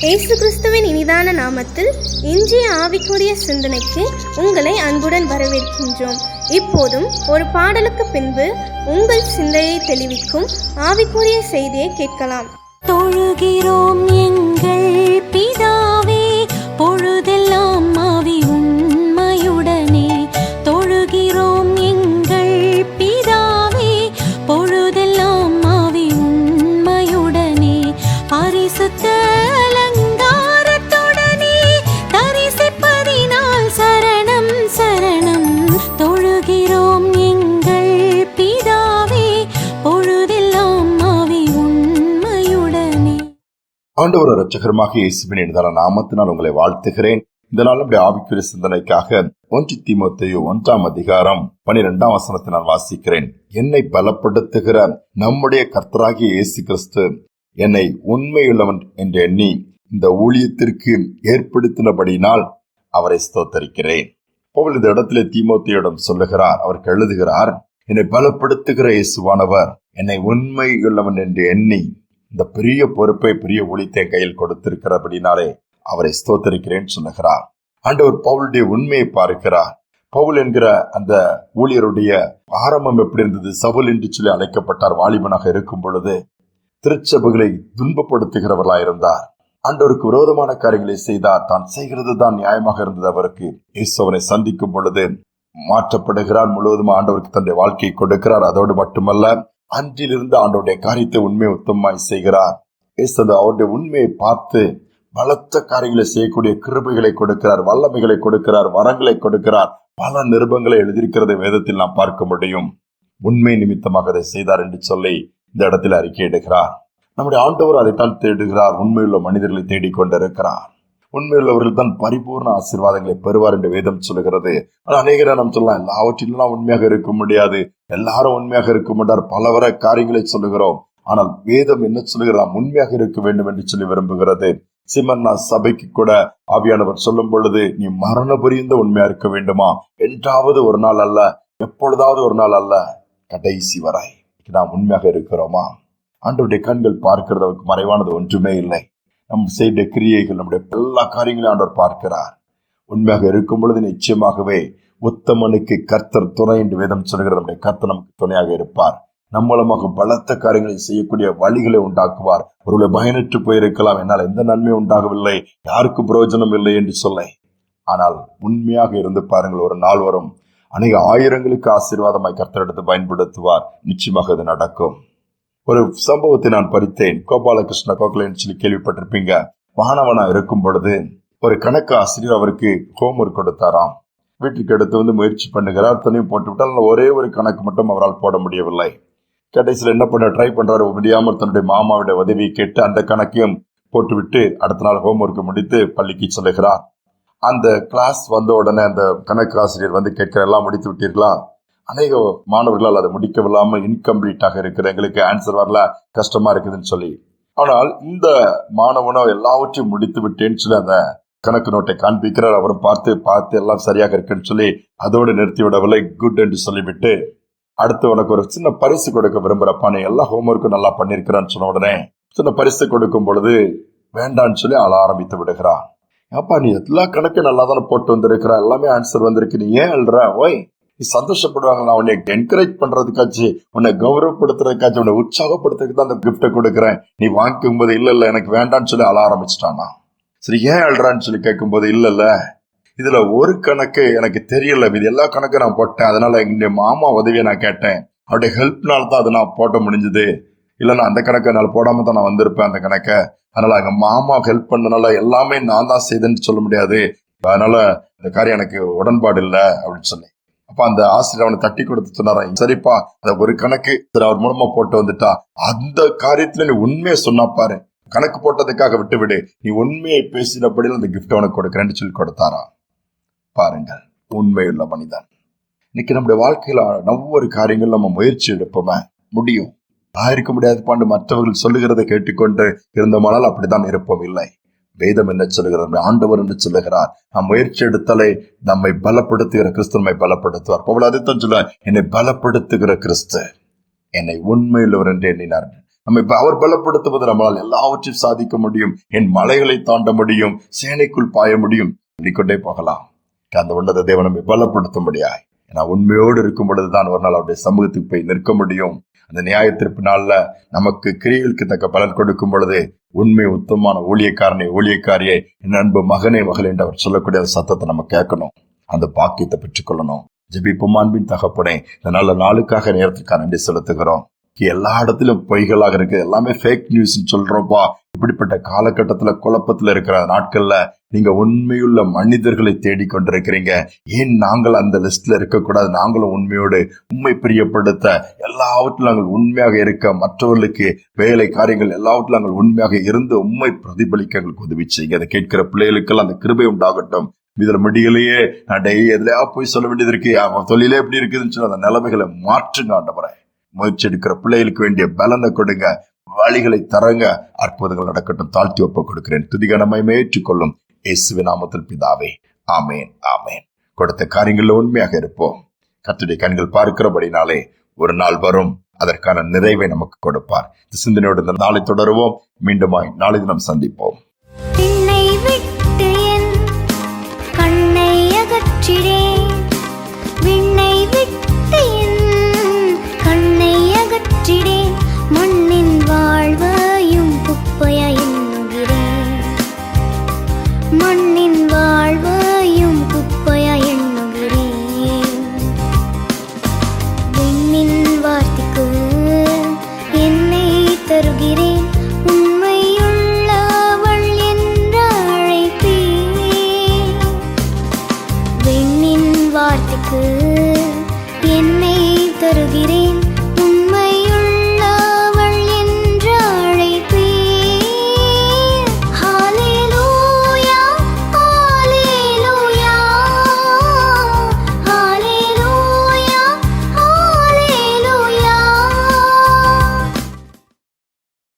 இயேசு கிறிஸ்துவின் இனிதான நாமத்தில் இன்றைய ஆவிக்குரிய சிந்தனைக்கு உங்களை அன்புடன் வரவேற்கின்றோம். இப்போதும் ஒரு பாடலுக்கு பின்பு உங்கள் சிந்தையை தெளிவிக்கும் ஆவிக்குரிய செய்தியை கேட்கலாம். தொழுகிறோம் எங்கள் பிதாவே, பொழுதெல்லாம் ஆவி உண்மையுடனே. தொழுகிறோம் எங்கள் பிதாவே, பொழுதெல்லாம் ஆவி உண்மையுடனே. பரிசுத்த அலங்காரத்துடனே தரிசிப்பதினால் சரணம் சரணம். தொழுகிறோம் எங்கள் பிதாவே, பொழுதெல்லாம் ஆவி உண்மையுடனே. ஆண்டவர் இரட்சகருமாக இயேசுவின் இனிதான நாமத்தினால் உங்களை வாழ்த்துகிறேன். இந்த நாள் நம்முடைய ஆவிக்குரிய சிந்தனைக்காக 1 தீமோத்தேயு 1 அதிகாரம் 12 வசனத்தை நான் வாசிக்கிறேன். என்னை பலப்படுத்துகிற நம்முடைய கர்த்தராகிய இயேசு கிறிஸ்து என்னை உண்மையுள்ளவன் என்று எண்ணி இந்த ஊழியத்திற்கு ஏற்படுத்தினபடியினால் அவரை ஸ்தோத்தரிக்கிறேன். பவுல் இந்த இடத்திலே தீமோத்தேயுவிடம் சொல்லுகிறார், அவருக்கு எழுதுகிறார், என்னை பலப்படுத்துகிற இயேசுவானவர் என்னை உண்மையுள்ளவன் என்று எண்ணி இந்த பெரிய பொறுப்பை, பெரிய ஊழியத்தை கையில் கொடுத்திருக்கிறபடினாலே அவரை ஸ்தோத்தரிக்கிறேன் சொல்லுகிறார். ஆண்டவர் பவுலுடைய உண்மையை பார்க்கிறார். பவுல் என்கிற அந்த ஊழியருடைய ஆரம்பம் எப்படி இருந்தது? சவுல் என்று சொல்லி அழைக்கப்பட்டார். வாலிபனாக இருக்கும் பொழுது திருச்சபைகளை துன்பப்படுத்துகிறவர்களாக இருந்தார். ஆண்டவருக்கு விரோதமான காரியங்களை செய்தார். தான் செய்கிறது தான் நியாயமாக இருந்தது அவருக்கு. இயேசுவை சந்திக்கும் பொழுது மாற்றப்படுகிறார். முழுவதும் ஆண்டவருக்கு தன்னுடைய வாழ்க்கையை கொடுக்கிறார். அதோடு மட்டுமல்ல, அன்றிலிருந்து ஆண்டவருடைய காரியத்தை உண்மை உத்தமமாய் செய்கிறார். இயேசு அவருடைய உண்மையை பார்த்து பலத்த காரியங்களை செய்யக்கூடிய கிருபைகளை கொடுக்கிறார், வல்லமைகளை கொடுக்கிறார், வரங்களை கொடுக்கிறார். பல நிருபங்களை எழுதியிருக்கிறதை வேதத்தில் நாம் பார்க்க முடியும். உண்மை நிமித்தமாக அதை செய்தார் என்று சொல்லி இந்த இடத்தில் அறிக்கையிடுகிறார். நம்முடைய ஆண்டவர் அதைத்தான் தேடுகிறார். உண்மையுள்ள மனிதர்களை தேடிக்கொண்டிருக்கிறார். உண்மையுள்ளவர்கள் தான் பரிபூர்ண ஆசீர்வாதங்களை பெறுவார் என்று வேதம் சொல்லுகிறது. ஆனால் அநேகரை நாம் சொல்லலாம், எல்லாவற்றிலும் உண்மையாக இருக்க முடியாது, எல்லாரும் உண்மையாக இருக்க மாட்டார், பல காரியங்களை சொல்லுகிறோம். ஆனால் வேதம் என்ன சொல்லுகிறார்? உண்மையாக இருக்க வேண்டும் என்று சொல்லி விரும்புகிறது. சிமர்னா சபைக்கு கூட ஆவியானவர் சொல்லும் பொழுது, நீ மரண பரியந்த உண்மையா இருக்க வேண்டுமா? என்றாவது ஒரு நாள் அல்ல, எப்பொழுதாவது ஒரு நாள் அல்ல, கடைசி வரை நாம் உண்மையாக இருக்கிறோமா? ஆண்டவருடைய கண்கள் பார்க்கிறதுக்கு மறைவானது ஒன்றுமே இல்லை. நம் செய்த கிரியைகள், நம்முடைய எல்லா காரியங்களையும் ஆண்டவர் பார்க்கிறார். உண்மையாக இருக்கும் பொழுது நிச்சயமாகவே உத்தமனுக்கு கர்த்தர் துணை என்று வேதம் சொல்கிறது. நம்முடைய கர்த்தர் நமக்கு துணையாக இருப்பார். நம் மூலமாக பலத்த காரியங்களை செய்யக்கூடிய வழிகளை உண்டாக்குவார். ஒருவேளை பயனற்று போயிருக்கலாம், என்னால் எந்த நன்மையும் உண்டாகவில்லை, யாருக்கும் பிரயோஜனம் இல்லை என்று சொல்ல, ஆனால் உண்மையாக இருந்து பாருங்கள், ஒரு நாள் வரும், அநேக ஆயிரங்களுக்கு ஆசீர்வாதமாய் கர்த்தர் எடுத்து பயன்படுத்துவார். நிச்சயமாக அது நடக்கும். ஒரு சம்பவத்தை நான் படித்தேன். கோபாலகிருஷ்ண கோகலேன்னு சொல்லி கேள்விப்பட்டிருப்பீங்க. மாணவனா இருக்கும் பொழுது ஒரு கணக்கு ஆசிரியர் அவருக்கு ஹோம்ஒர்க் கொடுத்தாராம். வீட்டுக்கு எடுத்து முயற்சி பண்ணுகிறார். தனியும் போட்டு விட்டால் ஒரே ஒரு கணக்கு மட்டும் அவரால் போட முடியவில்லை. கடைசியில் என்ன பண்ண ட்ரை பண்றாரு, முடியாமல் தன்னுடைய மாமாவுடைய உதவியை கேட்டு அந்த கணக்கையும் போட்டுவிட்டு அடுத்த நாள் ஹோம்ஒர்க் முடித்து பள்ளிக்கு சொல்லுகிறார். அந்த கிளாஸ் வந்த உடனே அந்த கணக்கு ஆசிரியர் கேட்கிற, எல்லாம் முடித்து விட்டீர்களா? அநேக மாணவர்களால் அதை முடிக்கவில்லாமல் இன்கம்ப்ளீட்டாக இருக்கிற, எங்களுக்கு ஆன்சர் வரல, கஷ்டமா இருக்குதுன்னு சொல்லி. ஆனால் இந்த மாணவனோ எல்லாவற்றையும் முடித்து விட்டேன்னு சொல்லி அந்த கணக்கு நோட்டை காண்பிக்கிறார். அவரும் பார்த்து எல்லாம் சரியாக இருக்குன்னு சொல்லி அதோடு நிறுத்தி விடவில்லை. குட் என்று சொல்லிவிட்டு, அடுத்து உனக்கு ஒரு சின்ன பரிசு கொடுக்க விரும்புறப்பா, நீ எல்லா ஹோம்ஒர்க்கும் நல்லா பண்ணிருக்கிறான்னு சொன்ன உடனே சின்ன பரிசு கொடுக்கும் பொழுது வேண்டான்னு சொல்லி அழ ஆரம்பித்து விடுகிறான். அப்பா, நீ எல்லா கணக்கும் நல்லா தானே போட்டு வந்திருக்கிற, எல்லாமே ஆன்சர் வந்திருக்கு, நீ ஏன் அழுற? ஓய், நீ சந்தோஷப்படுவாங்க, நான் உன்னை என்கரேஜ் பண்றதுக்காச்சு, உன்னை கௌரவப்படுத்துறதுக்காச்சு, உன்னை உற்சாகப்படுத்துறதுக்கு தான் அந்த கிஃப்டை கொடுக்குறேன், நீ வாங்கிக்கும் போது இல்ல எனக்கு வேண்டான்னு சொல்லி அழ ஆரம்பிச்சிட்டானா. சரி, ஏன் அழுறான்னு சொல்லி கேட்கும் போது, இல்ல இதுல ஒரு கணக்கு எனக்கு தெரியல, இது எல்லா கணக்கும் நான் போட்டேன், அதனால எங்க மாமா உதவியை நான் கேட்டேன், அவருடைய ஹெல்ப்னால தான் அதை நான் போட்ட முடிஞ்சது, இல்லைன்னா அந்த கணக்கை என்னால் போடாம தான் நான் வந்திருப்பேன் அந்த கணக்கை. அதனால எங்க மாமா ஹெல்ப் பண்ணனால எல்லாமே நான் தான் செய்தேன்னு சொல்ல முடியாது, அதனால இந்த காரியம் எனக்கு உடன்பாடு இல்லை அப்படின்னு சொல்லி. அப்ப அந்த ஆசிரியர் அவனை தட்டி கொடுத்து சொன்னாரா, சரிப்பா, அந்த ஒரு கணக்கு அவர் மூலமா போட்டு வந்துட்டா, அந்த காரியத்துல நீ உண்மையை சொன்னா பாரு, கணக்கு போட்டதுக்காக விட்டு விடு, நீ உண்மையை பேசினபடியில் அந்த கிஃப்ட் அவனுக்கு கொடுக்குறேன்னு சொல்லி கொடுத்தாரா. பாருங்கள், உண்மையுள்ள மனிதன். இன்னைக்கு நம்முடைய வாழ்க்கையில ஒவ்வொரு காரியங்கள் நம்ம முயற்சி எடுப்போமே, முடியும், நான் இருக்க முடியாது பாண்டு மற்றவர்கள் சொல்லுகிறதை கேட்டுக்கொண்டு இருந்தோமானால் அப்படித்தான் இருப்போம். இல்லை, வேதம் என்ன சொல்லுகிறது? ஆண்டவர் என்று சொல்லுகிறார், நாம் முயற்சி எடுத்தாலே நம்மை பலப்படுத்துகிற கிறிஸ்து நம்மை பலப்படுத்துவார். பவுல் அதைத்தான் சொல்ல, என்னை பலப்படுத்துகிற கிறிஸ்து என்னை உண்மையுள்ளவர் என்று எண்ணினார். நம்ம இப்ப அவர் பலப்படுத்துவது நம்மளால் எல்லாவற்றையும் சாதிக்க முடியும். என் மலைகளை தாண்ட முடியும், சேனைக்குள் பாய முடியும், சொல்லிக்கொண்டே போகலாம். அந்த உன்னத தேவன் நம்மை பலப்படுத்தும்படியாய் ஏன்னா உண்மையோடு இருக்கும் பொழுதுதான் ஒரு நாள் அவருடைய சமூகத்துக்கு போய் நிற்க முடியும். அந்த நியாய தீர்ப்பு நாள்ல நமக்கு கிரியைகளுக்கு தக்க பலன் கொடுக்கும் பொழுது உண்மை உத்தமமான ஊழியக்காரியை என் அன்பு மகனே மகள் என்று அவர் சொல்லக்கூடிய அந்த சத்தத்தை நம்ம கேட்கணும். அந்த பாக்கியத்தை பெற்றுக்கொள்ளணும். ஜெபிப்போம். அன்பின் தகப்பனே, இந்த நல்ல நாளுக்காக நேரத்துக்காக நன்றி செலுத்துகிறோம். எல்லா இடத்திலும் பொய்களாக இருக்கு, எல்லாமே ஃபேக் நியூஸ் சொல்றோம்ப்பா. இப்படிப்பட்ட காலகட்டத்துல குழப்பத்துல இருக்கிற நாட்கள்ல நீங்க உண்மையுள்ள மனிதர்களை தேடிக்கொண்டிருக்கிறீங்க. ஏன் நாங்கள் அந்த லிஸ்ட்ல இருக்கக்கூடாது? நாங்களும் உண்மையோடு உண்மை பிரியப்படுத்த எல்லாவற்றிலும் நாங்கள் உண்மையாக இருக்க, மற்றவர்களுக்கு வேலை காரியங்கள் எல்லாவற்றிலும் நாங்கள் உண்மையாக இருந்து உண்மை பிரதிபலிக்க எங்களுக்கு உதவி செய்யுங்க. அதை கேட்கிற பிள்ளைகளுக்கெல்லாம் அந்த கிருபை உண்டாகட்டும். இதுல முடியலையே, நான் டெய்லி எதுலையா போய் சொல்ல வேண்டியது இருக்கு, அவன் தொழிலே எப்படி இருக்குதுன்னு சொல்லி அந்த நிலைமைகளை மாற்றுங்க ஆண்டவரே. முயற்சி எடுக்கிற பிள்ளைகளுக்கு வேண்டிய பலனை கொடுங்க, வழிகளை தரங்க, அற்புதங்கள் நடக்கட்டும். தாழ்த்தி ஒப்பு கொடுக்கிறேன். துதிகனமை ஏற்றுக்கொள்ளும் இயேசுவின் நாமத்தில் பிதாவே, ஆமேன் ஆமேன். கொடுத்த காரியங்கள்ல உண்மையாக இருப்போம். கர்த்தருடைய கண்கள் பார்க்கிறபடினாலே ஒரு நாள் வரும், அதற்கான நிறைவை நமக்கு கொடுப்பார். இந்த சிந்தனையோடு இந்த நாளை தொடருவோம். மீண்டுமாய் நாளை தினம் சந்திப்போம். என்னை விட்டு என் கண்ணை அகற்றிடேன், விண்ணை விட்டு என் கண்ணை அகற்றிடேன்.